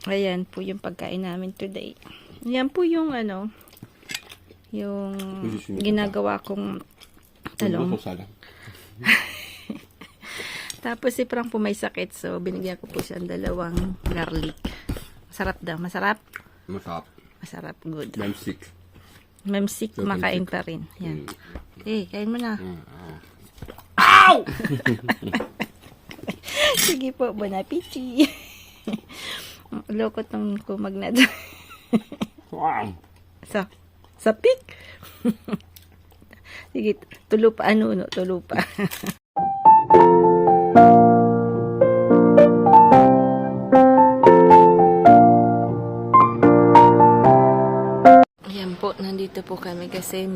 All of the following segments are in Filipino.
Ayan po yung pagkain namin today. Ayan po yung ano, yung ginagawa kong talong. Tapos si Frank po may sakit, so binigyan ko po siya ng 2 garlic. Masarap daw. Masarap? Masarap. Masarap. Good. Memsik. Memsik, kumakain pa rin. Yan. Kain mo na. Ow! Sige po, bon appetit. Loko tong kumag na doon. Wow. Sapik. Sige, tulo pa. Tulo pa. Ayan po, nandito po kami kasi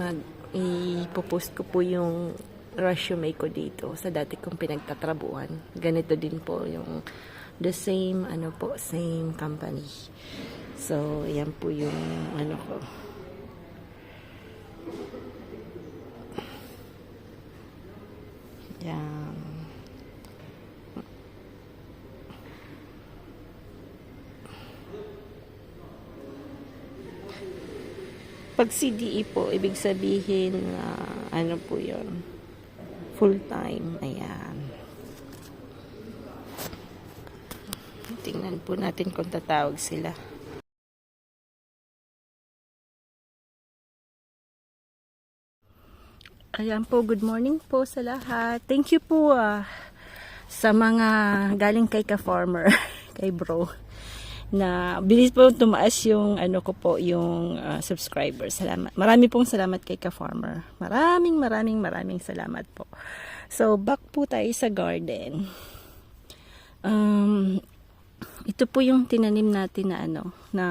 ipopost ko po yung resume ko dito sa dati kong pinagtatrabuhan. Ganito din po yung the same same company. So, ayan po yung ko. Yan. Pag CDE po, ibig sabihin po yun, full time. Ayan. Tingnan po natin kung tatawag sila. Ayan po, good morning po sa lahat. Thank you po sa mga galing kay ka-farmer, kay bro, na bilis po tumaas yung ko po, yung subscribers. Salamat. Marami pong salamat kay ka-farmer. Maraming salamat po. So, back po tayo sa garden. Ito po yung tinanim natin na na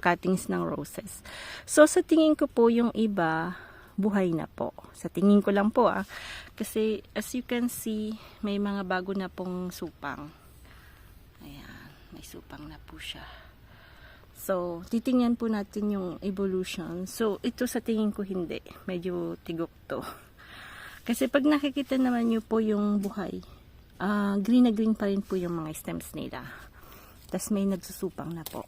cuttings ng roses. So, sa tingin ko po yung iba buhay na po. Sa tingin ko lang po kasi as you can see, may mga bago na pong supang. Ayan, may supang na po siya. So, titingnan po natin yung evolution. So, ito sa tingin ko hindi. Medyo tigok to. Kasi pag nakikita naman nyo po yung buhay, green na green pa rin po yung mga stems nila. Tapos may nagsusupang na po.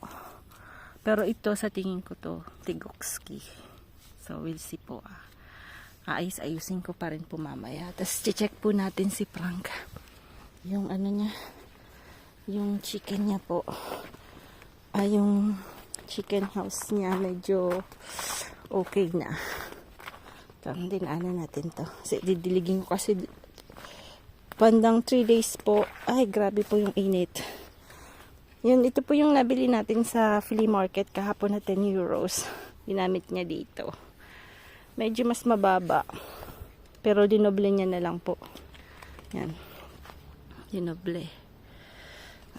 Pero ito sa tingin ko to, tigokski. So, we'll see po. Ayusin ko pa rin po mamaya. Tapos, check po natin si Frank. Yung niya, yung chicken niya po. Yung chicken house niya, medyo okay na. Dinaanan natin to. Kasi didiligin ko kasi pandang 3 days po. Ay, grabe po yung init. Yun, ito po yung nabili natin sa flea market kahapon na 10 euros. Ginamit niya dito. Medyo mas mababa. Pero dinoble niya na lang po. Yan. Dinoble.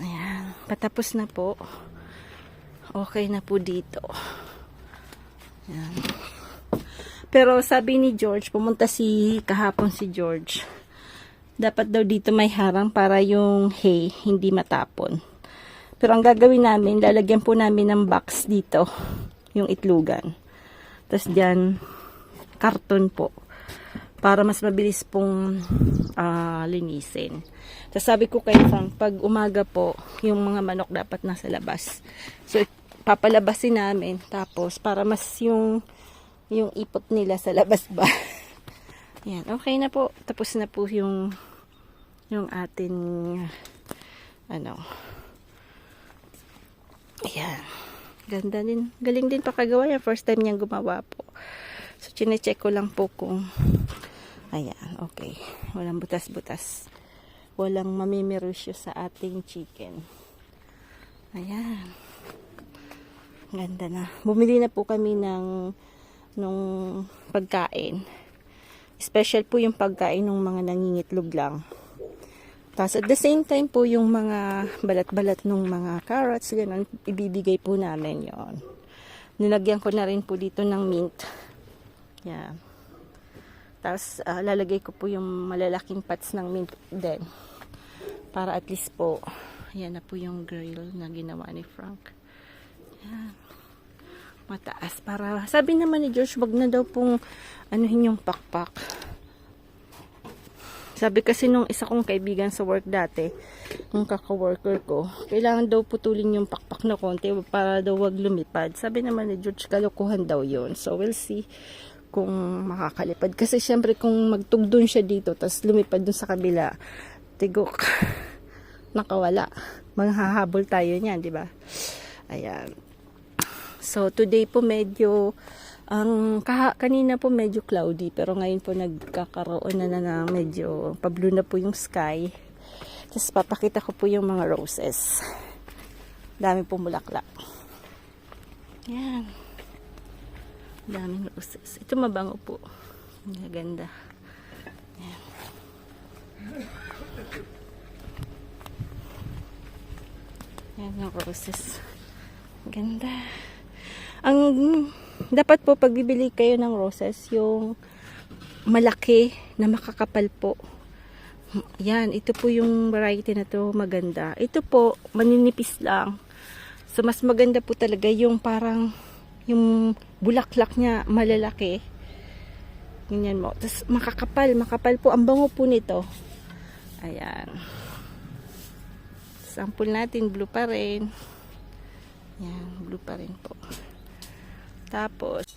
Ayan. Patapos na po. Okay na po dito. Ayan. Pero sabi ni George, pumunta kahapon si George. Dapat daw dito may harang para yung hay hindi matapon. Pero ang gagawin namin, lalagyan po namin ng box dito, yung itlugan. Tapos dyan, karton po. Para mas mabilis pong linisin. Tapos sabi ko kay Frank, pag umaga po, yung mga manok dapat nasa labas. So, papalabasin namin. Tapos, para mas yung ipot nila sa labas ba. Yan, okay na po. Tapos na po yung ating ayan. Ganda din. Galing din pakagawa yan. First time niyang gumawa po. So, chinecheck ko lang po kung ayan, okay. Walang butas-butas. Walang mamimirusyo sa ating chicken. Ayan. Ganda na. Bumili na po kami nung pagkain. Special po yung pagkain ng mga nangingitlog lang. Tapos at the same time po yung mga balat-balat ng mga carrots, ganun, ibibigay po namin yon. Nilagyan ko na rin po dito ng mint. Yan. Tapos lalagay ko po yung malalaking pots ng mint din. Para at least po, yan na po yung grill na ginawa ni Frank. Yan. Mataas. Para, sabi naman ni George, wag na daw pong anuhin yung pakpak. Sabi kasi nung isa kong kaibigan sa work dati, yung kaka-worker ko, kailangan daw putulin yung pakpak na konti para daw wag lumipad. Sabi naman ni George, kalokohan daw yun. So we'll see kung makakalipad. Kasi syempre kung magtugdon siya dito, tapos lumipad dun sa kabila, tigok, nakawala. Manghahabol tayo niyan, di ba? Ayan. So today po medyo kanina po medyo cloudy, pero ngayon po nagkakaroon na medyo pa-blue na po yung sky. Tapos papakita ko po yung mga roses. Dami po bulaklak. Yan. Daming roses. Ito mabango po. Ang ganda. Yan. Yan yung roses. Ganda. Ang dapat po pag bibili kayo ng roses, yung malaki na makakapal po. Yan, ito po yung variety na to, maganda. Ito po, maninipis lang. So, mas maganda po talaga yung parang, yung bulaklak niya malalaki. Ganyan mo. Tapos, makakapal po. Ang bango po nito. Ayan. Sample natin, blue pa rin. Yan, blue pa rin po. Tapos,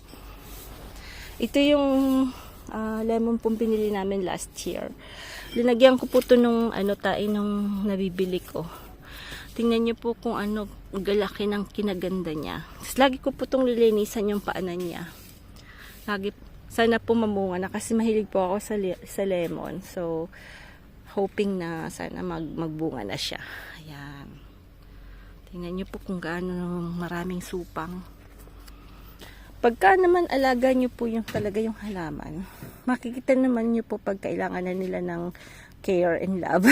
ito yung lemon pong pinili namin last year. Linagyan ko po ito nung nung nabibili ko. Tingnan nyo po kung galaki ng kinaganda niya. Tapos, lagi ko po itong lilinisan yung paanan niya. Lagi, sana po mamunga na kasi mahilig po ako sa lemon. So, hoping na sana magbunga na siya. Ayan. Tingnan nyo po kung gaano maraming supang. Pagka naman alaga nyo po yung talaga yung halaman, makikita naman nyo po pag kailangan na nila ng care and love.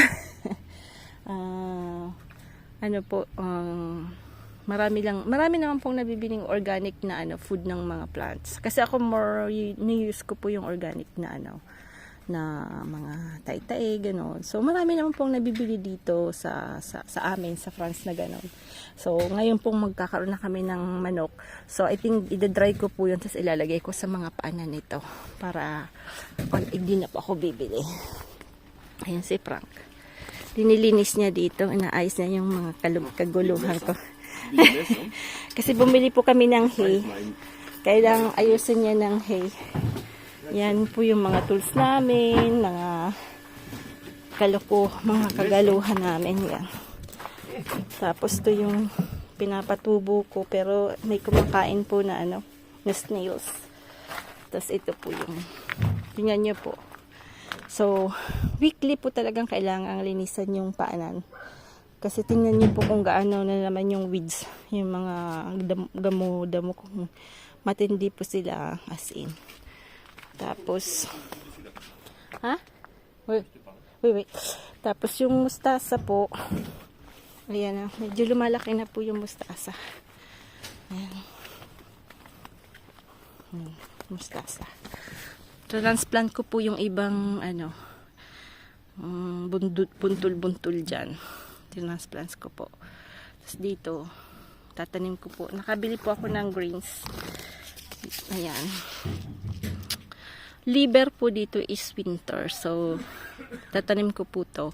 Marami naman pong nabibiling organic na food ng mga plants. Kasi ako more ni-use ko po yung organic na na mga tay-tay, gano'n. So, marami naman pong nabibili dito sa amin, sa France na gano'n. So, ngayon pong magkakaroon na kami ng manok. So, I think, ida-dry ko po yun, tapos ilalagay ko sa mga paanan nito. Para, hindi na po ako bibili. Ayan si Frank. Dinilinis niya dito, inaayos niya yung mga kaguluhan ko. Kasi bumili po kami ng hay. Kailangang ayusin niya ng hay. Yan po yung mga tools namin, mga mga kagaluhan namin. Yan. Tapos to yung pinapatubo ko, pero may kumakain po na na snails. Tapos ito po yung, tingnan nyo po. So, weekly po talagang kailangan linisan yung paanan. Kasi tingnan nyo po kung gaano na naman yung weeds, yung mga damo kung matindi po sila as in. Tapos, wait. Tapos yung mustasa po, ayan na, medyo lumalaki na po yung mustasa. Ayan. Mustasa. Transplant ko po yung ibang, buntul-buntul dyan. Transplants ko po. Tapos dito, tatanim ko po. Nakabili po ako ng greens. Ayan. Liber po dito is winter. So, tatanim ko po to.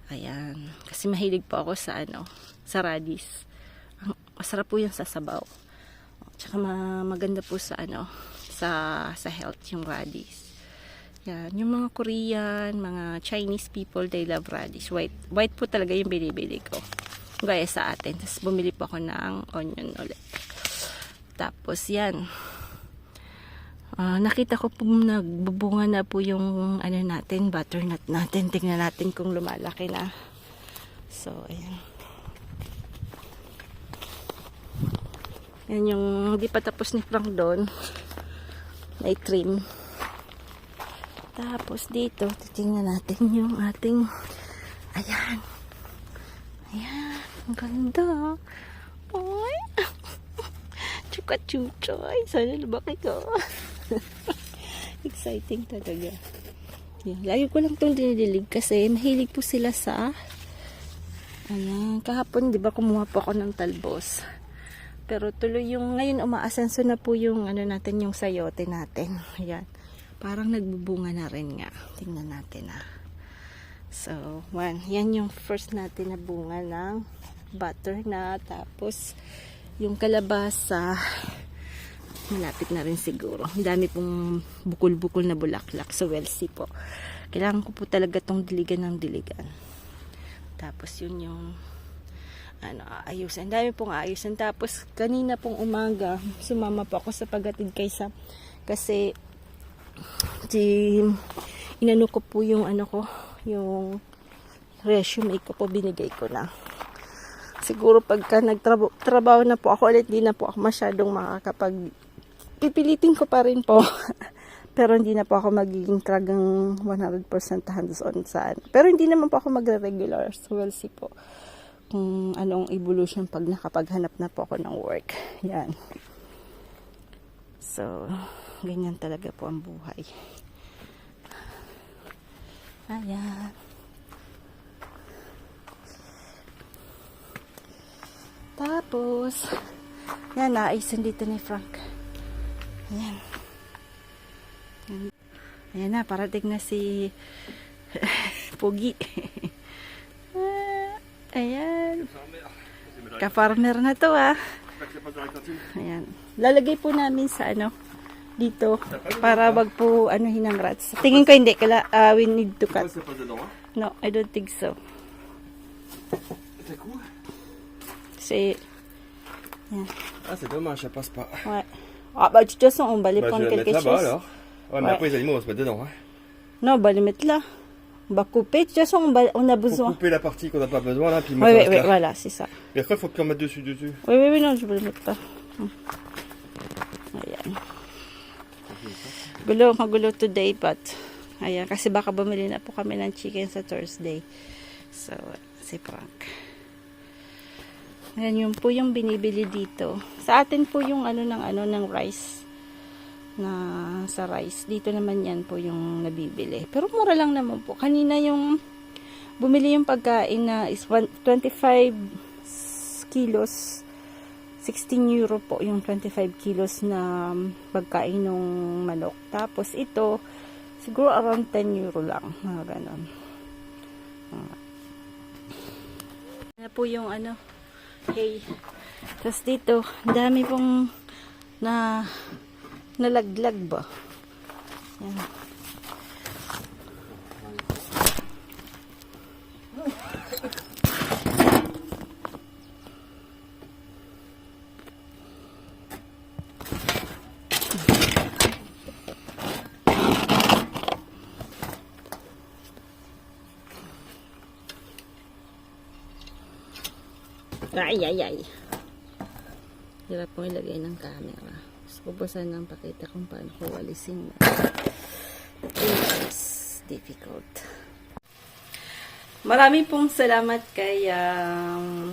Ayan. Kasi mahilig po ako sa sa radish. Masarap po yan sa sabaw. Tsaka maganda po sa sa health yung radish. Yan. Yung mga Korean, mga Chinese people, they love radish. White po talaga yung binibili ko. Gaya sa atin. Tapos bumili po ako ng onion ulit. Tapos yan. Nakita ko po nagbubunga na po yung natin, butternut natin. Tingnan natin kung lumalaki na. So, ayan. Yan yung hindi pa tapos ni Frank doon. May trim. Tapos dito, titingnan natin yung ating ayan. Ayan. Ang ganda. Oy. Chuka-chuchoy. Sana lumaki ko. Exciting talaga. Yan. Lagi ko lang itong dinidilig kasi mahilig po sila sa ayan. Kahapon, di ba, kumuha po ako ng talbos. Pero tuloy yung ngayon umaasenso na po yung natin, yung sayote natin. Ayan. Parang nagbubunga na rin nga. Tingnan natin . So, yan yung first natin na bunga ng butternut. Tapos, yung kalabasa, malapit na rin siguro. Ang dami pong bukol-bukol na bulaklak. So, we'll see po. Kailangan ko po talaga tong diligan ng diligan. Tapos, yun yung ayusin. Ang dami pong ayusin. Tapos, kanina pong umaga, sumama po ako sa paghatid kay Sam. Kasi, inano ko po yung yung resume ko po, binigay ko na. Siguro pagka nagtrabaho na po ako ulit, di na po ako masyadong pipilitin ko pa rin po. Pero hindi na po ako magiging tragang 100% hands-on saan. Pero hindi naman po ako magre-regular. So, we'll see po kung anong evolution pag nakapaghanap na po ako ng work. Yan. So, ganyan talaga po ang buhay. Ayan. Tapos, yan, naayusin dito ni Frank. Ayan. Ayan na, parating na si Pogi. Ayan. Ka-farmer na to, ah. Ayan. Lalagay po namin sa dito para wag po hinang rats. Tingin ko hindi we need to cut. No, I don't think so. C'est yeah. Ah, c'est dommage, ça passe pas. Ouais. Ah, bah, de toute façon, on va les Bah, prendre je vais la quelque mettre là-bas chose. alors. Ouais, mais Ouais. après les animaux vont se mettre dedans. Hein. Non, on va les mettre là. On va couper. De toute façon, on a Faut besoin. couper la partie qu'on n'a pas besoin là, puis Oui, mettre oui, ça oui, là. voilà, c'est ça. Et après, il faut plus en mettre dessus. Oui, oui, oui, non, je vais le mettre pas. Ayan. Magulo today, but ayan, kasi baka bumili na po kami ng chicken sa Thursday. So, si Frank. Ayan, yun po yung binibili dito. Sa atin po yung ng rice. Sa rice. Dito naman yan po yung nabibili. Pero mura lang naman po. Kanina yung bumili yung pagkain na is 25 kilos. 16 euro po yung 25 kilos na pagkain ng manok. Tapos ito, siguro around 10 euro lang. Mga ganon. Ano po yung hay. Tapos dito, dami pong nalaglag ba. Yan. Ay. Hirap po ilagay ng camera. Gusto ko sanang pakita kung paano ko walisin na. It's difficult. Marami pong salamat kay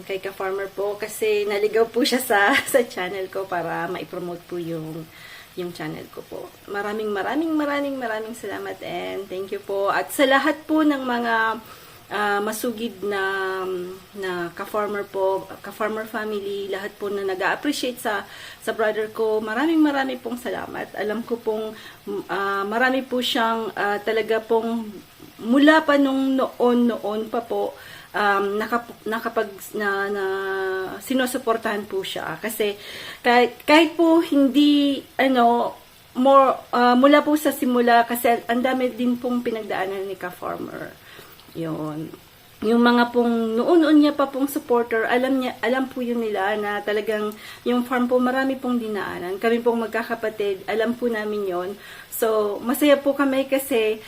Ka-Farmer po kasi naligaw po siya sa channel ko para ma-promote po yung channel ko po. Maraming salamat and thank you po. At sa lahat po ng mga masugid na ka-farmer po, ka-farmer family, lahat po na nag-appreciate sa brother ko. Maraming pong salamat. Alam ko pong marami po siyang talaga pong mula pa nung noon pa po sinusuportahan po siya kasi kahit po hindi mula po sa simula kasi ang dami din pong pinagdaanan ni ka-farmer. Yun. Yung mga pong noon niya pa pong supporter, alam po yun nila na talagang yung farm po marami pong dinaanan. Kami pong magkakapatid, alam po namin yon. So, masaya po kami kasi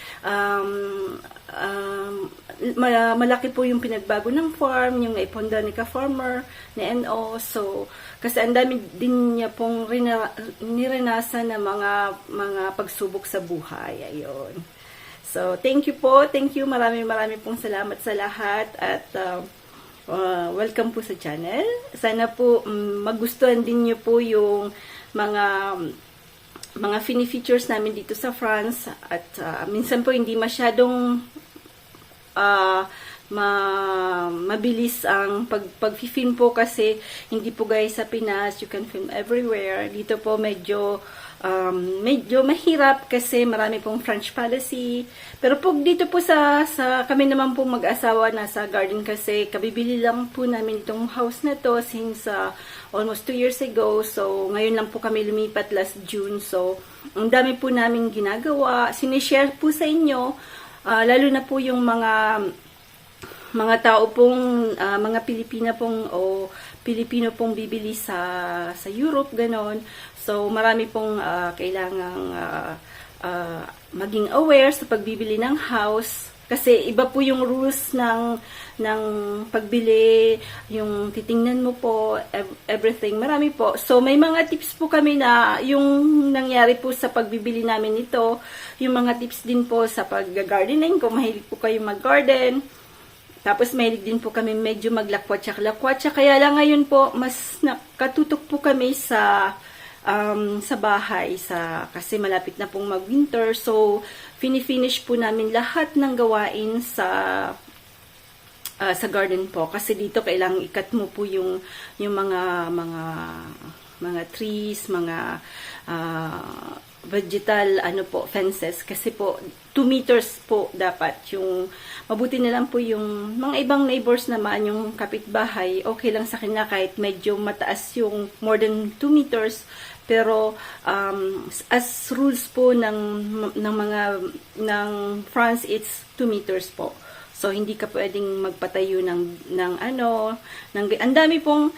malaki po yung pinagbago ng farm, yung naiponda ni ka-farmer, ni NO. So, kasi ang dami din niya pong niranasan na mga pagsubok sa buhay. Ayun. So, thank you po. Thank you. Maraming pong salamat sa lahat. At welcome po sa channel. Sana po magustuhan din niyo po yung mga fini-features namin dito sa France. At minsan po hindi masyadong mabilis ang pag-film po kasi hindi po guys sa Pinas. You can film everywhere. Dito po medyo medyo mahirap kasi marami pong French policy. Pero po dito po sa kami naman po mag-asawa na sa garden kasi kabibili lang po namin itong house na to since almost 2 years ago. So ngayon lang po kami lumipat last June. So ang dami po namin ginagawa. Sinishare po sa inyo, lalo na po yung mga tao pong, mga Pilipino pong bibili sa Europe, ganon. So, marami pong kailangang maging aware sa pagbibili ng house. Kasi iba po yung rules ng pagbili, yung titingnan mo po, everything. Marami po. So, may mga tips po kami na yung nangyari po sa pagbibili namin ito. Yung mga tips din po sa pag-gardening, kung mahilig po kayo mag-garden. Tapos mahilig din po kami medyo maglakwatsa-lakwatsa. Kaya lang ngayon po, mas nakatutok po kami sa bahay kasi malapit na pong mag-winter. So, finish po namin lahat ng gawain sa garden po. Kasi dito kailangang ikat mo po yung mga trees, mga vegetal fences kasi po 2 meters po dapat yung mabuti na lang po yung mga ibang neighbors naman yung kapitbahay okay lang sa kanila kahit medyo mataas yung more than 2 meters pero as rules po ng France it's 2 meters po. So, hindi ka pwedeng magpatayo ang dami pong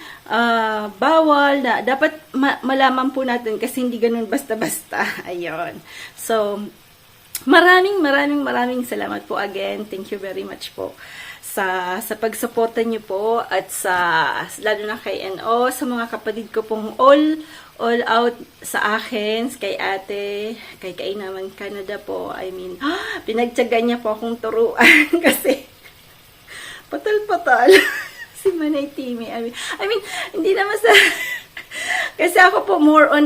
bawal na dapat malaman po natin kasi hindi ganun basta-basta. Ayun. So, maraming salamat po again. Thank you very much po sa pagsuporta niyo po at lalo na kay NO, sa mga kapatid ko pong all out sa akin, kay ate, kay naman Canada po. I mean, pinagtyaga niya po akong turuan kasi patal-patal si Manay Timmy. I mean, hindi naman kasi ako po more on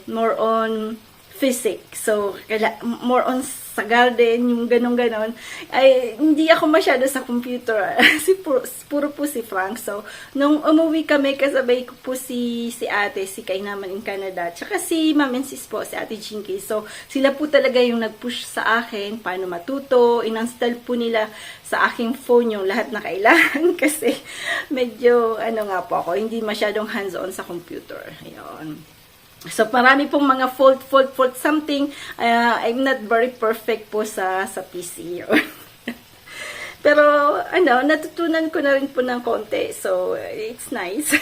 more on physics. So, more on sa garden, yung ganon-ganon. Ay, hindi ako masyado sa computer. Puro po si Frank. So, nung umuwi kami, kasabay ko po si ate, si Kay naman in Canada. Tsaka si Ma'am and Sis po, si ate Jinky. So, sila po talaga yung nag-push sa akin, paano matuto. In-install po nila sa aking phone yung lahat na kailangan. Kasi, medyo, nga po ako, hindi masyadong hands-on sa computer. Ayun. So, marami pong mga fault something. I'm not very perfect po sa PC. Pero, natutunan ko na rin po ng konti. So, it's nice.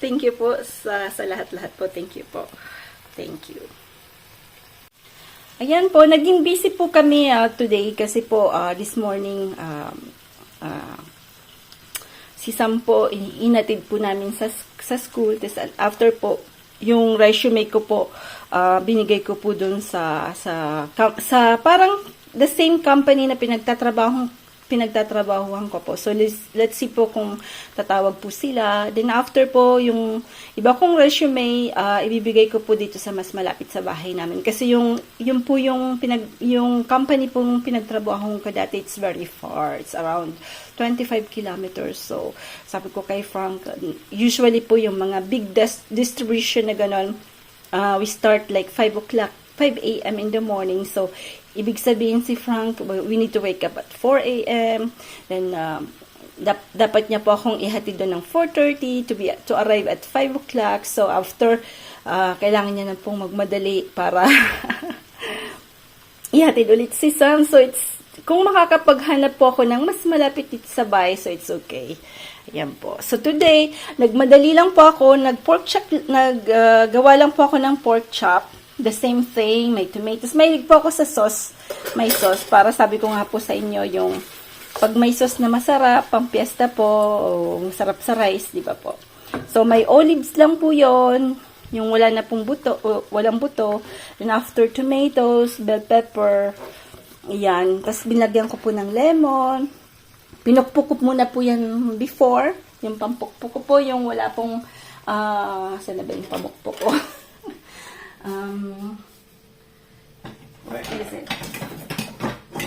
Thank you po sa lahat-lahat po. Thank you po. Thank you. Ayan po, naging busy po kami today kasi po this morning si Sam po, inatid po namin sa school. Tapos after po, yung resume ko po, binigay ko po dun sa parang the same company na pinagtatrabahuhan ko po. So, let's see po kung tatawag po sila. Then, after po, yung iba kong resume, ibibigay ko po dito sa mas malapit sa bahay namin. Kasi yung company pong pinagtrabahuhan ko dati, it's very far. It's around 25 kilometers. So, sabi ko kay Frank, usually po yung mga big distribution na ganon, we start like 5 a.m. in the morning. So, ibig sabihin si Frank, we need to wake up at 4 a.m. Then, dapat niya po akong ihatid doon ng 4:30 to arrive at 5 o'clock. So, after, kailangan niya na pong magmadali para ihatid ulit si Sam. So, kung makakapaghanap po ako ng mas malapit dito sa bahay, so it's okay. Ayan po. So, today, nagmadali lang po ako, naggawa lang po ako ng pork chop. The same thing, may tomatoes. Mahilig po ako sa sauce. May sauce. Para sabi ko nga po sa inyo, yung pag may sauce na masarap, pang piyesta po, masarap sa rice, di ba po? So, may olives lang po yon, yung wala na pong buto, walang buto. Then, after tomatoes, bell pepper, yan. Tapos, binagyan ko po ng lemon. Pinukpuk ko muna po yan before. Yung pampukpuk ko po, yung wala pong, saan na ba yung pamukpuk ko? Where is it?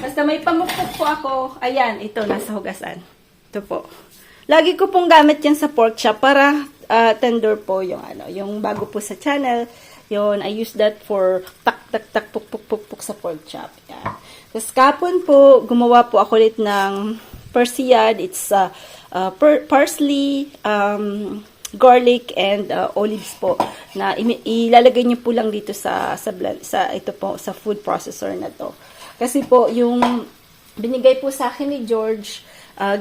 Basta may pamukpuk po ako. Ayan, ito, nasa hugasan. Ito po. Lagi ko pong gamit yan sa pork chop para tender po yung yung bago po sa channel. Yun, I use that for tak, puk sa pork chop. Yan. Tapos kapon po, gumawa po ako ulit ng persillade. It's parsley, garlic, and olives po. Na ilalagay niyo po lang dito sa ito po, sa food processor na to. Kasi po, yung binigay po sa akin ni George,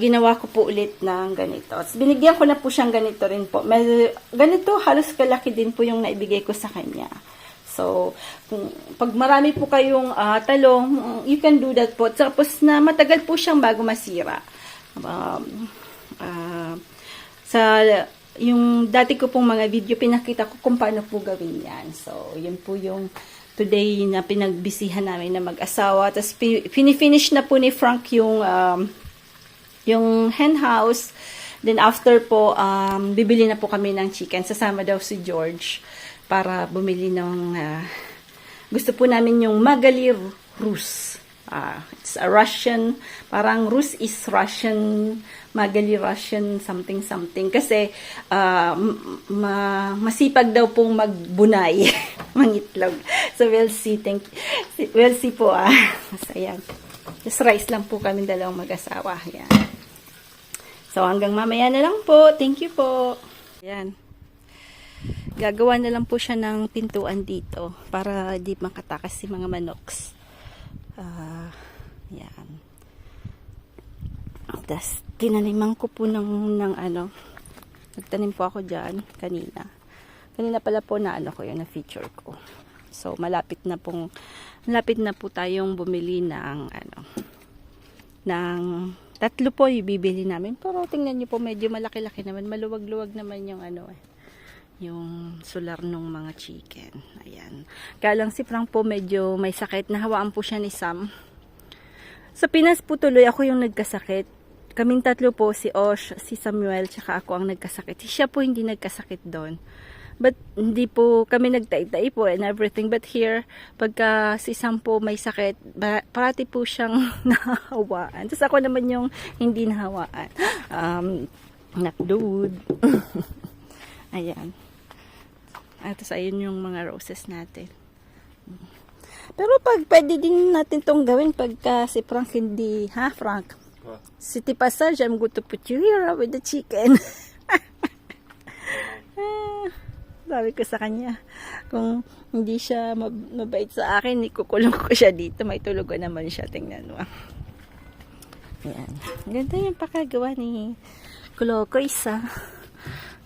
ginawa ko po ulit ng ganito. Binigyan ko na po siyang ganito rin po. Ganito, halos kalaki din po yung naibigay ko sa kanya. So, pag marami po kayong talong, you can do that po. Tapos na matagal po siyang bago masira. Yung dati ko pong mga video, pinakita ko kung paano po gawin yan. So, yun po yung today na pinagbisihan namin na mag-asawa. Tapos, finish na po ni Frank yung hen house. Then after po, bibili na po kami ng chicken. Sasama daw si George para bumili ng gusto po namin yung Magali Rus. It's a Russian, parang Rus is Russian, Magali Russian something. Kasi masipag daw pong magbunay, mangitlog. So we'll see. We'll see po. So ayan. Just rice lang po kami dalawang mag-asawa. Ayan. So hanggang mamaya na lang po. Thank you po. Ayan. Gagawa na lang po siya ng pintuan dito para di makatakas si mga manoks. Yan. Tapos, tinaniman ko po ng nagtanim po ako dyan kanina. Kanina pala po na ko yun, na feature ko. So, malapit na po tayong bumili ng ng 3 po yung bibili namin. Pero tingnan nyo po, medyo malaki-laki naman. Maluwag-luwag naman yung yung solar nung mga chicken. Ayan. Kaya lang si Frank po medyo may sakit. Nahawaan po siya ni Sam. Sa Pinas po tuloy ako yung nagkasakit. Kaming 3 po, si Osh, si Samuel, tsaka ako ang nagkasakit. Siya po hindi nagkasakit doon. But hindi po kami nagtay-tay po and everything. But here, pagka si Sam po may sakit, parati po siyang nahawaan. Tapos ako naman yung hindi nahawaan. Nakdude. Ayan. At ayun yung mga roses natin. Pero pwede din natin tong gawin pagka si Frank hindi, ha Frank? What? City Passage, I'm going to put you here with the chicken. Sabi ko sa kanya, kung hindi siya mabait sa akin, ikukulong ko siya dito. May tulugan naman siya, tingnan mo. Ayan. Ganda yung pakagawa ni Kulokoys, ha.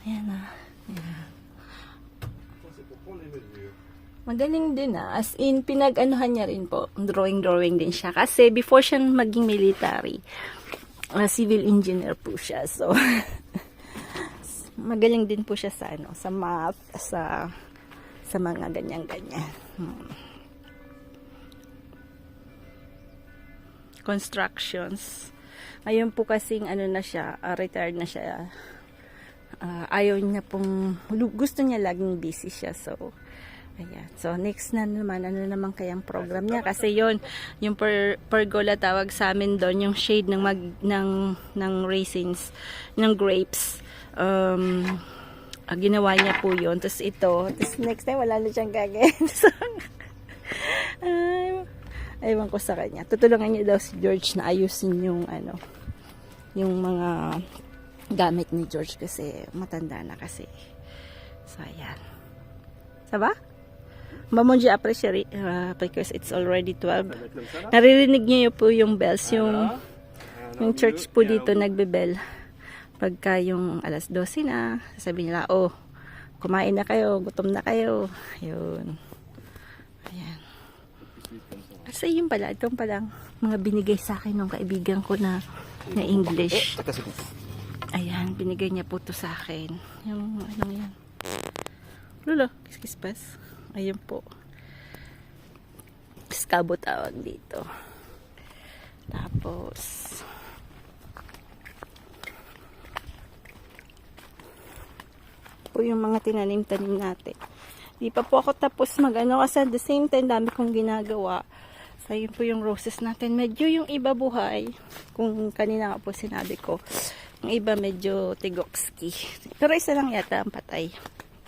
Ayan, ha. Ayan. Magaling din as in pinag-anuhan niya rin po, drawing din siya kasi before siya maging military, civil engineer po siya, so magaling din po siya sa sa math, sa mga ganyan. Constructions. Ayun po kasing na siya, retired na siya. Ayaw niya pong, gusto niya laging busy siya, so ayan. So, next na naman, naman kayang program niya? Kasi yon yung pergola tawag sa amin doon, yung shade ng raisins, ng grapes. Ginawa niya po yon. Tapos ito, tapos next time, wala na siyang gagawin. So, ewan ko sa kanya. Tutulungan niya daw si George na ayusin yung, yung mga gamit ni George kasi matanda na kasi. So, ayan. Saba? Mamunji appreciate because it's already 12. Naririnig niyo po yung bells, yung church po dito nagbe-bell. Pagka yung alas 12 na, sasabihin nila, oh, kumain na kayo, gutom na kayo. Ayun. Ayan. Kasi yun pala, itong palang mga binigay sa akin ng kaibigan ko na English. Ayan, binigay niya po to sa akin. Yung yan. Lolo, kiskispas. Ayun po. Skabo tawag dito. Tapos po yung mga tinanim-tanim natin. Di pa po ako tapos kasi at the same time dami kong ginagawa. So yun po yung roses natin. Medyo yung iba buhay. Kung kanina nga po sinabi ko. Yung iba medyo tigokski. Pero isa lang yata ang patay.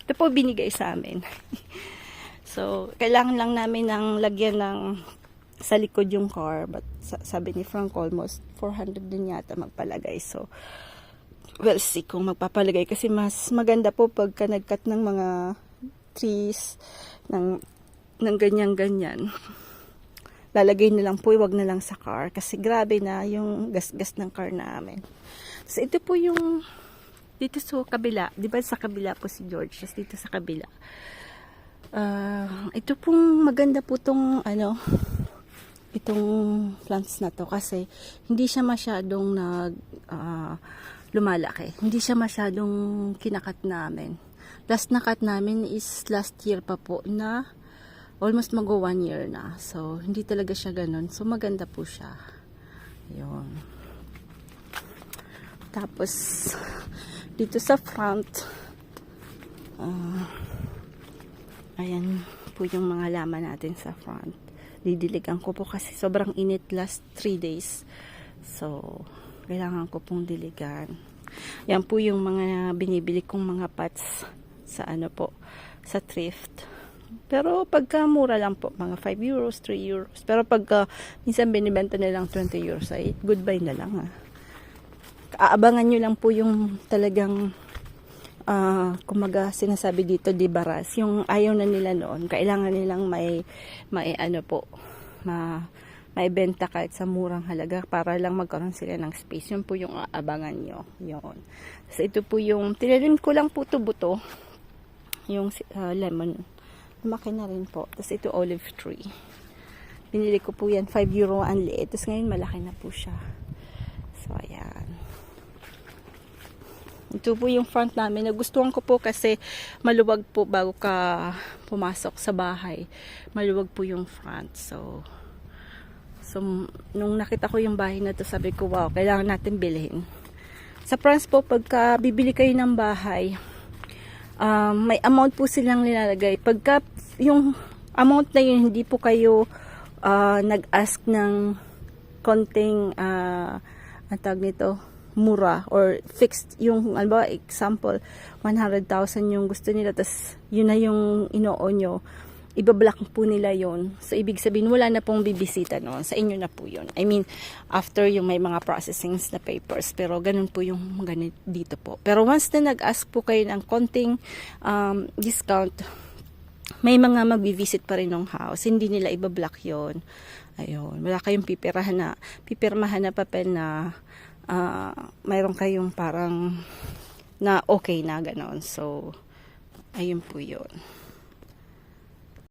Ito po binigay sa amin. So, kailangan lang namin ng lagyan ng sa likod yung car. But sabi ni Frank, almost 400 din yata magpalagay. So, we'll see kung magpapalagay. Kasi mas maganda po pagka nag-cut ng mga trees, ng ganyan-ganyan. Lalagay na lang po, wag na lang sa car. Kasi grabe na yung gas-gas ng car namin. So, ito po yung dito sa kabila. Di ba sa kabila po si George? Just dito sa kabila. Ito pong maganda po itong itong plants na to kasi hindi siya masyadong lumalaki. Hindi siya masyadong kinakat namin. Last na cut namin is last year pa po na almost mag-go 1 year na. So, hindi talaga siya ganun. So, maganda po siya. Ayun. Tapos, dito sa front, ayan po yung mga laman natin sa front. Didiligan ko po kasi sobrang init last 3 days. So, kailangan ko pong diligan. Yan po yung mga binibili kong mga pots sa sa thrift. Pero pagka mura lang po, mga 5 euros, 3 euros. Pero pagka minsan binibenta nilang 20 euros, ay goodbye na lang. Aabangan nyo lang po yung talagang kumaga sinasabi dito di baras, yung ayaw na nila noon, kailangan nilang may benta kahit sa murang halaga para lang magkaroon sila ng space. Yun po yung aabangan nyo. Yun. So ito po yung tinalim ko lang po to buto, yung lemon, lumaki na rin po. Tapos ito olive tree, binili ko po yan 5 euro ang liit. Tapos ngayon malaki na po siya. So ayan, ito po yung front namin. Nagustuhan ko po kasi maluwag po bago ka pumasok sa bahay. Maluwag po yung front. So nung nakita ko yung bahay na to, sabi ko, wow, kailangan natin bilhin. Sa France po, pagka bibili kayo ng bahay, may amount po silang nilalagay. Pagka yung amount na yun, hindi po kayo nag-ask ng konting, ang tawag nito, mura or fixed yung example 100,000 yung gusto nila, tas yun na yung inoo nyo, ibablock po nila yon. So ibig sabihin wala na pong bibisita noon, sa inyo na po yun. I mean after yung may mga processings na papers, pero ganun po yung ganit dito po. Pero once na nag-ask po kayo ng konting discount, may mga magbi-visit pa rin ng house, hindi nila ibablock yon. Ayun, wala kayong pipirmahan na papel na mayroon kayong parang na okay na gano'n. So, ayun po yun.